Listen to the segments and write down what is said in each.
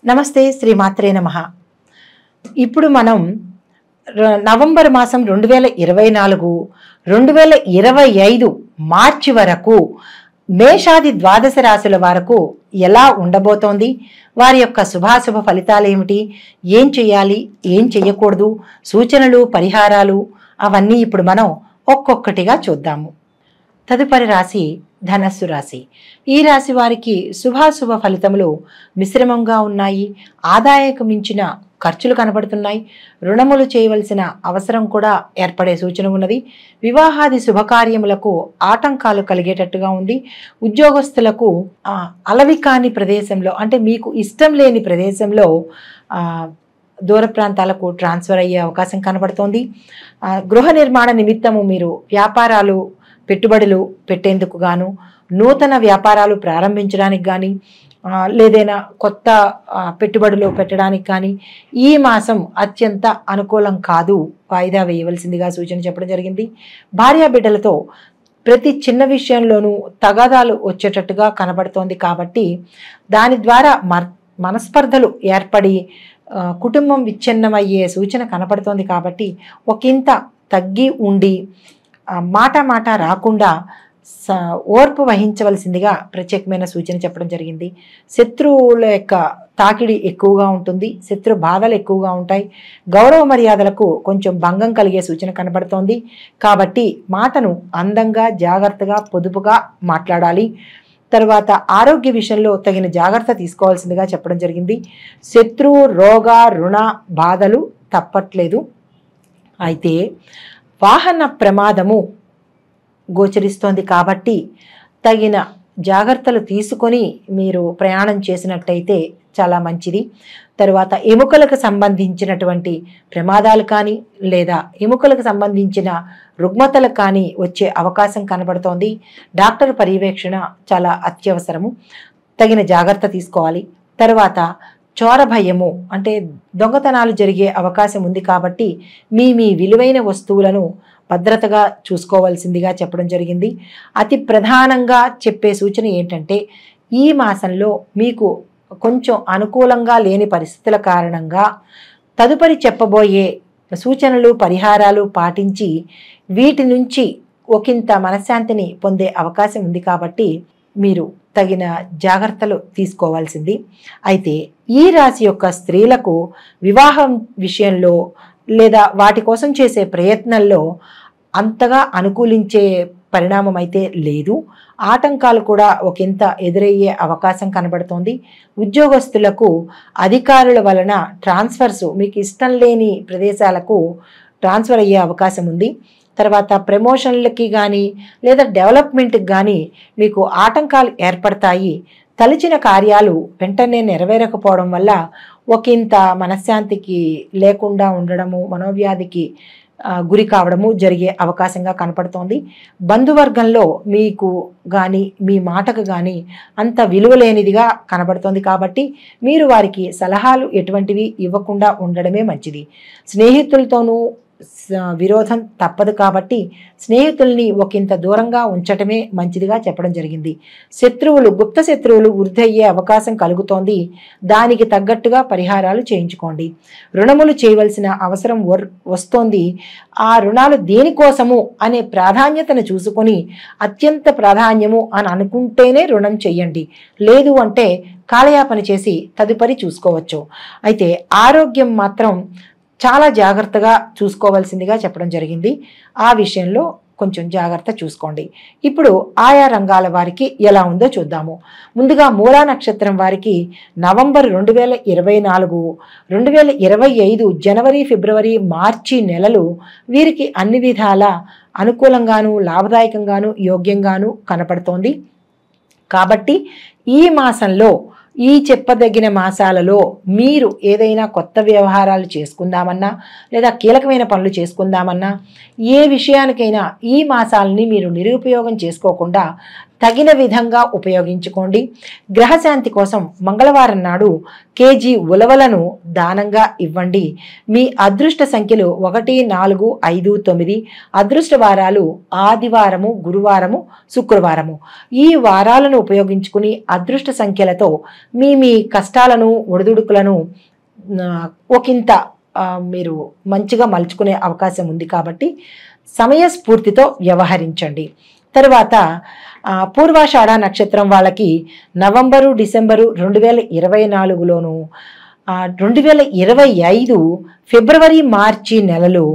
నమస్తే శ్రీమాత్రే నమః. ఇప్పుడు మనం నవంబర్ మాసం 2024, 2025 మార్చి వరకు మేషాది ద్వాదశ రాశుల వరకు ఎలా ఉండబోతోంది, వారి యొక్క శుభాశుభ ఫలితాలు ఏమిటి, ఏం చేయాలి, ఏం చేయకూడదు, సూచనలు, పరిహారాలు అవన్నీ ఇప్పుడు మనం ఒక్కొక్కటిగా చూద్దాము. తదుపరి రాశి ధనస్సు రాశి. ఈ రాశి వారికి శుభాశుభ ఫలితములు మిశ్రమంగా ఉన్నాయి. ఆదాయకు మించిన ఖర్చులు కనబడుతున్నాయి. రుణములు చేయవలసిన అవసరం కూడా ఏర్పడే సూచన ఉన్నది. వివాహాది శుభకార్యములకు ఆటంకాలు కలిగేటట్టుగా ఉంది. ఉద్యోగస్తులకు అలవి కాని ప్రదేశంలో, అంటే మీకు ఇష్టం లేని ప్రదేశంలో దూర ప్రాంతాలకు ట్రాన్స్ఫర్ అయ్యే అవకాశం కనబడుతోంది. గృహ నిర్మాణ నిమిత్తము మీరు వ్యాపారాలు, పెట్టుబడులు పెట్టేందుకు గాను, నూతన వ్యాపారాలు ప్రారంభించడానికి కానీ, లేదైనా కొత్త పెట్టుబడులు పెట్టడానికి కానీ ఈ మాసం అత్యంత అనుకూలం కాదు, వాయిదా వేయవలసిందిగా సూచన చెప్పడం జరిగింది. భార్యాబిడ్డలతో ప్రతి చిన్న విషయంలోనూ తగాదాలు వచ్చేటట్టుగా కనబడుతోంది. కాబట్టి దాని ద్వారా మనస్పర్ధలు ఏర్పడి కుటుంబం విచ్ఛిన్నమయ్యే సూచన కనపడుతోంది. కాబట్టి ఒకంత తగ్గి ఉండి మాట రాకుండా ఓర్పు వహించవలసిందిగా ప్రత్యేకమైన సూచన చెప్పడం జరిగింది. శత్రువుల యొక్క తాకిడి ఎక్కువగా ఉంటుంది. శత్రు బాధలు ఎక్కువగా ఉంటాయి. గౌరవ మర్యాదలకు కొంచెం భంగం కలిగే సూచన కనబడుతోంది. కాబట్టి మాటను అందంగా, జాగ్రత్తగా, పొదుపుగా మాట్లాడాలి. తర్వాత ఆరోగ్య విషయంలో తగిన జాగ్రత్త తీసుకోవాల్సిందిగా చెప్పడం జరిగింది. శత్రు, రోగ, రుణ బాధలు తప్పట్లేదు. అయితే వాహన ప్రమాదము గోచరిస్తోంది. కాబట్టి తగిన జాగ్రత్తలు తీసుకొని మీరు ప్రయాణం చేసినట్టయితే చాలా మంచిది. తర్వాత ఎముకలకు సంబంధించినటువంటి ప్రమాదాలు కానీ, లేదా ఎముకలకు సంబంధించిన రుగ్మతలకు కానీ వచ్చే అవకాశం కనబడుతోంది. డాక్టర్ పర్యవేక్షణ చాలా అత్యవసరము. తగిన జాగ్రత్త తీసుకోవాలి. తర్వాత చోర భయము, అంటే దొంగతనాలు జరిగే అవకాశం ఉంది. కాబట్టి మీ విలువైన వస్తువులను భద్రతగా చూసుకోవాల్సిందిగా చెప్పడం జరిగింది. అతి ప్రధానంగా చెప్పే సూచన ఏంటంటే, ఈ మాసంలో మీకు కొంచెం అనుకూలంగా లేని పరిస్థితుల కారణంగా తదుపరి చెప్పబోయే సూచనలు, పరిహారాలు పాటించి వీటి నుంచి ఒకంత మనశ్శాంతిని పొందే అవకాశం ఉంది. కాబట్టి మీరు తగిన జాగ్రత్తలు తీసుకోవాల్సింది. అయితే ఈ రాశి యొక్క స్త్రీలకు వివాహం విషయంలో లేదా వాటి కోసం చేసే ప్రయత్నంలో అంతగా అనుకూలించే పరిణామం అయితే లేదు. ఆటంకాలు కూడా ఒకంత ఎదురయ్యే అవకాశం కనబడుతోంది. ఉద్యోగస్తులకు అధికారుల వలన ట్రాన్స్ఫర్స్, మీకు ఇష్టం లేని ప్రదేశాలకు ట్రాన్స్ఫర్ అయ్యే అవకాశం ఉంది. తర్వాత ప్రమోషన్లకి కానీ లేదా డెవలప్మెంట్కి కానీ మీకు ఆటంకాలు ఏర్పడతాయి. తలచిన కార్యాలు వెంటనే నెరవేరకపోవడం వల్ల ఒకంత మనశ్శాంతికి లేకుండా ఉండడము, మనోవ్యాధికి గురి కావడము జరిగే అవకాశంగా కనపడుతోంది. బంధువర్గంలో మీకు కానీ, మీ మాటకు కానీ అంత విలువ లేనిదిగా కనబడుతోంది. కాబట్టి మీరు వారికి సలహాలు ఎటువంటివి ఇవ్వకుండా ఉండడమే మంచిది. స్నేహితులతోనూ విరోధం తప్పదు. కాబట్టి స్నేహితుల్ని ఒకంత దూరంగా ఉంచటమే మంచిదిగా చెప్పడం జరిగింది. శత్రువులు, గుప్త శత్రువులు వృద్ధి అయ్యే అవకాశం కలుగుతోంది. దానికి తగ్గట్టుగా పరిహారాలు చేయించుకోండి. రుణములు చేయవలసిన అవసరం వస్తోంది. ఆ రుణాలు దేనికోసము అనే ప్రాధాన్యతను చూసుకొని అత్యంత ప్రాధాన్యము అని అనుకుంటేనే రుణం చెయ్యండి. లేదు అంటే కాలయాపన చేసి తదుపరి చూసుకోవచ్చు. అయితే ఆరోగ్యం మాత్రం చాలా జాగ్రత్తగా చూసుకోవాల్సిందిగా చెప్పడం జరిగింది. ఆ విషయంలో కొంచెం జాగ్రత్త చూసుకోండి. ఇప్పుడు ఆయా రంగాల వారికి ఎలా ఉందో చూద్దాము. ముందుగా మూలా నక్షత్రం వారికి నవంబర్ 2024, 2025 జనవరి, ఫిబ్రవరి, మార్చి నెలలు వీరికి అన్ని విధాల అనుకూలంగాను, లాభదాయకంగాను, యోగ్యంగాను కనపడుతోంది. కాబట్టి ఈ మాసంలో, ఈ చెప్పదగిన మాసాలలో మీరు ఏదైనా కొత్త వ్యవహారాలు చేసుకుందామన్నా లేదా కీలకమైన పనులు చేసుకుందామన్నా, ఏ విషయానికైనా ఈ మాసాలని మీరు నిరుపయోగం చేసుకోకుండా తగిన విధంగా ఉపయోగించుకోండి. గ్రహశాంతి కోసం మంగళవారం నాడు కేజీ ఉలవలను దానంగా ఇవ్వండి. మీ అదృష్ట సంఖ్యలు 1, 4, 5, 9. అదృష్ట వారాలు ఆదివారము, గురువారము, శుక్రవారము. ఈ వారాలను ఉపయోగించుకుని అదృష్ట సంఖ్యలతో మీ కష్టాలను, ఒడిదుడుకులను ఒకంత మీరు మంచిగా మలుచుకునే అవకాశం ఉంది కాబట్టి సమయస్ఫూర్తితో వ్యవహరించండి. తరువాత పూర్వాషాఢ నక్షత్రం వాళ్ళకి నవంబరు, డిసెంబరు 2024లోను 2025 ఫిబ్రవరి, మార్చి నెలలు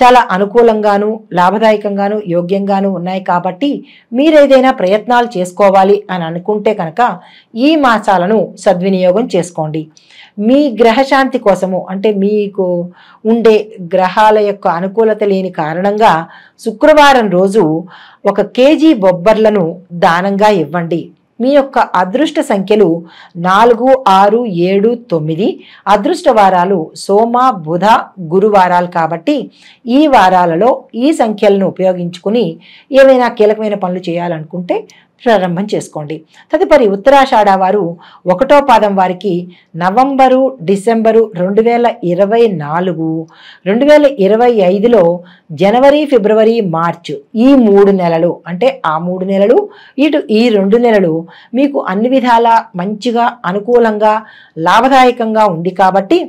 చాలా అనుకూలంగాను, లాభదాయకంగాను, యోగ్యంగాను ఉన్నాయి కాబట్టి మీరేదైనా ప్రయత్నాలు చేసుకోవాలి అని అనుకుంటే కనుక ఈ మాసాలను సద్వినియోగం చేసుకోండి. మీ గ్రహశాంతి కోసము, అంటే మీకు ఉండే గ్రహాల యొక్క అనుకూలత లేని కారణంగా శుక్రవారం రోజు 1 కేజీ బొబ్బర్లను దానంగా ఇవ్వండి. మీ యొక్క అదృష్ట సంఖ్యలు 4, 6, 7, 9. అదృష్ట వారాలు సోమ, బుధ, గురువారాలు కాబట్టి ఈ వారాలలో ఈ సంఖ్యలను ఉపయోగించుకుని ఏవైనా కీలకమైన పనులు చేయాలనుకుంటే ప్రారంభం చేసుకోండి. తదుపరి ఉత్తరాషాఢ వారు 1వ పాదం వారికి నవంబరు, డిసెంబరు 2024, 2025లో జనవరి, ఫిబ్రవరి, మార్చ్ ఈ 3 నెలలు, అంటే ఆ 3 నెలలు ఇటు ఈ 2 నెలలు మీకు అన్ని విధాలా మంచిగా, అనుకూలంగా, లాభదాయకంగా ఉంది కాబట్టి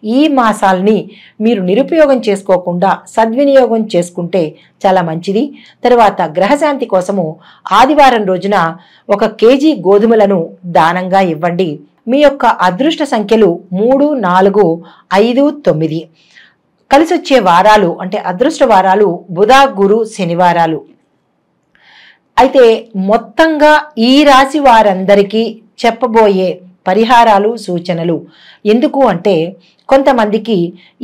ఈ మాసాల్ని మీరు నిరుపయోగం చేసుకోకుండా సద్వినియోగం చేసుకుంటే చాలా మంచిది. తర్వాత గ్రహశాంతి కోసము ఆదివారం రోజున 1 కేజీ గోధుమలను దానంగా ఇవ్వండి. మీ యొక్క అదృష్ట సంఖ్యలు 3, 4, 5, 9. కలిసొచ్చే వారాలు, అంటే అదృష్ట వారాలు బుధ, గురు, శనివారాలు. అయితే మొత్తంగా ఈ రాశి వారందరికీ చెప్పబోయే పరిహారాలు, సూచనలు ఎందుకు అంటే కొంతమందికి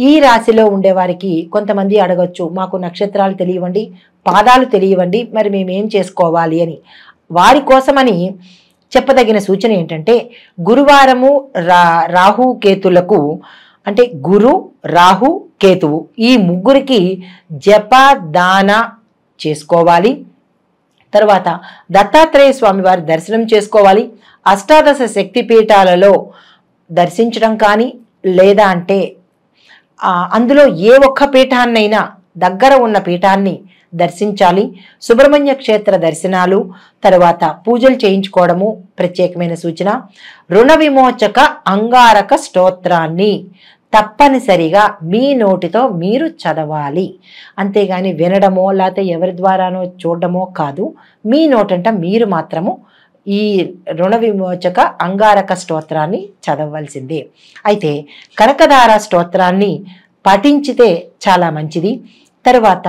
ఈ రాశిలో ఉండేవారికి కొంతమంది అడగొచ్చు, మాకు నక్షత్రాలు తెలియవండి, పాదాలు తెలియవండి, మరి మేమేం చేసుకోవాలి అని. వారి కోసమని చెప్పదగిన సూచన ఏంటంటే గురువారము రాహు కేతులకు, అంటే గురు, రాహు, కేతువు ఈ ముగ్గురికి జప దాన చేసుకోవాలి. తర్వాత దత్తాత్రేయ స్వామి వారి దర్శనం చేసుకోవాలి. అష్టాదశ శక్తి పీఠాలలో దర్శించడం కానీ, లేదా అంటే అందులో ఏ ఒక్క పీఠాన్నైనా దగ్గర ఉన్న పీఠాన్ని దర్శించాలి. సుబ్రహ్మణ్య క్షేత్ర దర్శనాలు, తర్వాత పూజలు చేయించుకోవడము ప్రత్యేకమైన సూచన. రుణ విమోచక అంగారక స్తోత్రాన్ని తప్పనిసరిగా మీ నోటితో మీరు చదవాలి. అంతేగాని వినడమో లేకపోతే ఎవరి ద్వారానో చూడడమో కాదు, మీ నోటంట మీరు మాత్రము ఈ రుణ విమోచక అంగారక స్తోత్రాన్ని చదవవలసిందే. అయితే కనకధార స్తోత్రాన్ని పఠించితే చాలా మంచిది. తరువాత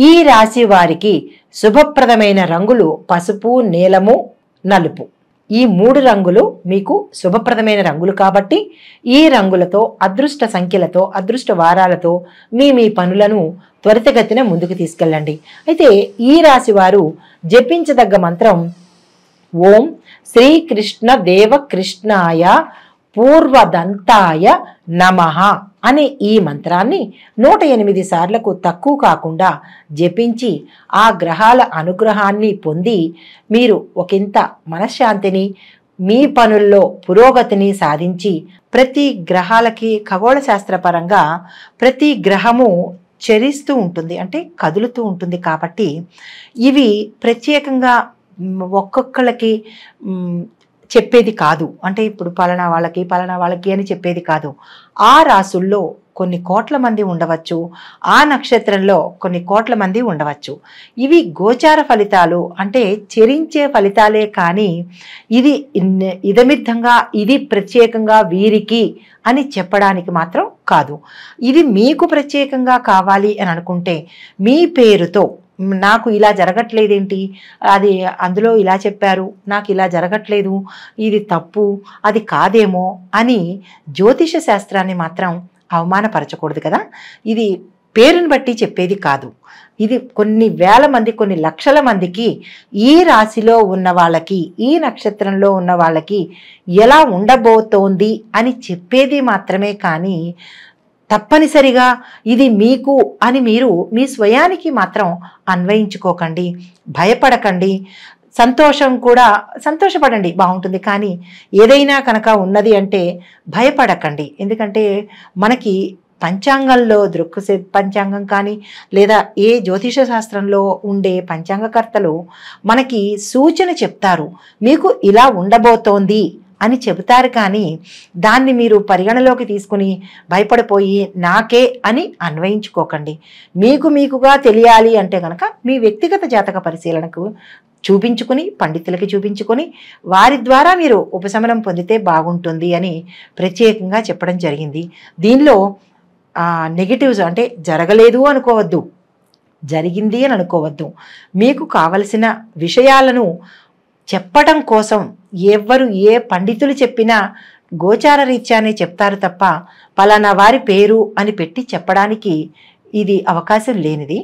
ఈ రాశి వారికి శుభప్రదమైన రంగులు పసుపు, నీలము, నలుపు. ఈ 3 రంగులు మీకు శుభప్రదమైన రంగులు కాబట్టి ఈ రంగులతో, అదృష్ట సంఖ్యలతో, అదృష్ట వారాలతో మీ పనులను త్వరితగతిన ముందుకు తీసుకెళ్ళండి. అయితే ఈ రాశి వారు జపించదగ్గ మంత్రం ఓం శ్రీకృష్ణ దేవకృష్ణాయ పూర్వదంతాయ నమః అనే ఈ మంత్రాన్ని 108 సార్లకు తక్కువ కాకుండా జపించి ఆ గ్రహాల అనుగ్రహాన్ని పొంది మీరు ఒకంత మనశ్శాంతిని, మీ పనుల్లో పురోగతిని సాధించి, ప్రతి గ్రహాలకి ఖగోళ శాస్త్రపరంగా ప్రతి గ్రహము చరిస్తూ ఉంటుంది, అంటే కదులుతూ ఉంటుంది కాబట్టి ఇవి ప్రత్యేకంగా ఒక్కొక్కళ్ళకి చెప్పేది కాదు. అంటే ఇప్పుడు పలానా వాళ్ళకి అని చెప్పేది కాదు. ఆ రాసుల్లో కొన్ని కోట్ల మంది ఉండవచ్చు, ఆ నక్షత్రంలో కొన్ని కోట్ల మంది ఉండవచ్చు. ఇవి గోచార ఫలితాలు, అంటే చెరించే ఫలితాలే కానీ ఇది ఇదమిద్ధంగా ఇది ప్రత్యేకంగా వీరికి అని చెప్పడానికి మాత్రం కాదు. ఇది మీకు ప్రత్యేకంగా కావాలి అని అనుకుంటే మీ పేరుతో నాకు ఇలా జరగట్లేదేంటి, అది అందులో ఇలా చెప్పారు, నాకు ఇలా జరగట్లేదు, ఇది తప్పు, అది కాదేమో అని జ్యోతిష శాస్త్రాన్ని మాత్రం అవమానపరచకూడదు కదా. ఇది పేరుని బట్టి చెప్పేది కాదు. ఇది కొన్ని వేల మంది, కొన్ని లక్షల మందికి ఈ రాశిలో ఉన్న వాళ్ళకి, ఈ నక్షత్రంలో ఉన్న వాళ్ళకి ఎలా ఉండబోతోంది అని చెప్పేది మాత్రమే కానీ తప్పనిసరిగా ఇది మీకు అని మీరు మీ స్వయానికి మాత్రం అన్వయించుకోకండి, భయపడకండి. సంతోషం కూడా సంతోషపడండి, బాగుంటుంది. కానీ ఏదైనా కనుక ఉన్నది అంటే భయపడకండి. ఎందుకంటే మనకి పంచాంగంలో దృక్సే పంచాంగం కానీ లేదా ఏ జ్యోతిష శాస్త్రంలో ఉండే పంచాంగకర్తలు మనకి సూచన చెప్తారు, మీకు ఇలా ఉండబోతోంది అని చెబుతారు. కానీ దాన్ని మీరు పరిగణలోకి తీసుకుని భయపడిపోయి నాకే అని అన్వయించుకోకండి. మీకుగా తెలియాలి అంటే కనుక మీ వ్యక్తిగత జాతక పరిశీలనకు చూపించుకుని, పండితులకి చూపించుకొని వారి ద్వారా మీరు ఉపశమనం పొందితే బాగుంటుంది అని ప్రత్యేకంగా చెప్పడం జరిగింది. దీనిలో నెగిటివ్స్ అంటే జరగలేదు అనుకోవద్దు, జరిగింది అని అనుకోవద్దు. మీకు కావలసిన విషయాలను చెప్పడం కోసం ఎవరు ఏ పండితులు చెప్పినా గోచార రీత్యానే చెప్తారు తప్ప పలానా వారి పేరు అని పెట్టి చెప్పడానికి ఇది అవకాశం లేనిది.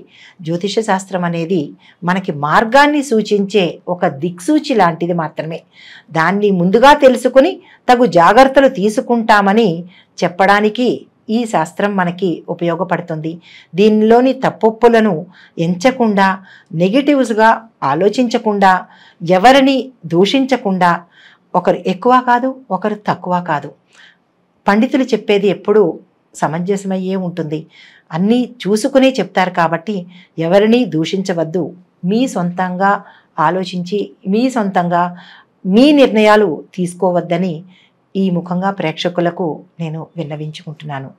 జ్యోతిష శాస్త్రం అనేది మనకి మార్గాన్ని సూచించే ఒక దిక్సూచి లాంటిది మాత్రమే. దాన్ని ముందుగా తెలుసుకుని తగు జాగ్రత్తలు తీసుకుంటామని చెప్పడానికి ఈ శాస్త్రం మనకి ఉపయోగపడుతుంది. దీనిలోని తప్పొప్పులను ఎంచకుండా, నెగిటివ్స్గా ఆలోచించకుండా, ఎవరిని దూషించకుండా, ఒకరు ఎక్కువ కాదు ఒకరు తక్కువ కాదు. పండితులు చెప్పేది ఎప్పుడూ సమంజసమయ్యే ఉంటుంది. అన్నీ చూసుకునే చెప్తారు కాబట్టి ఎవరిని దూషించవద్దు. మీ సొంతంగా ఆలోచించి మీ సొంతంగా మీ నిర్ణయాలు తీసుకోవద్దని ఈ ముఖంగా ప్రేక్షకులకు నేను విన్నవించుకుంటున్నాను.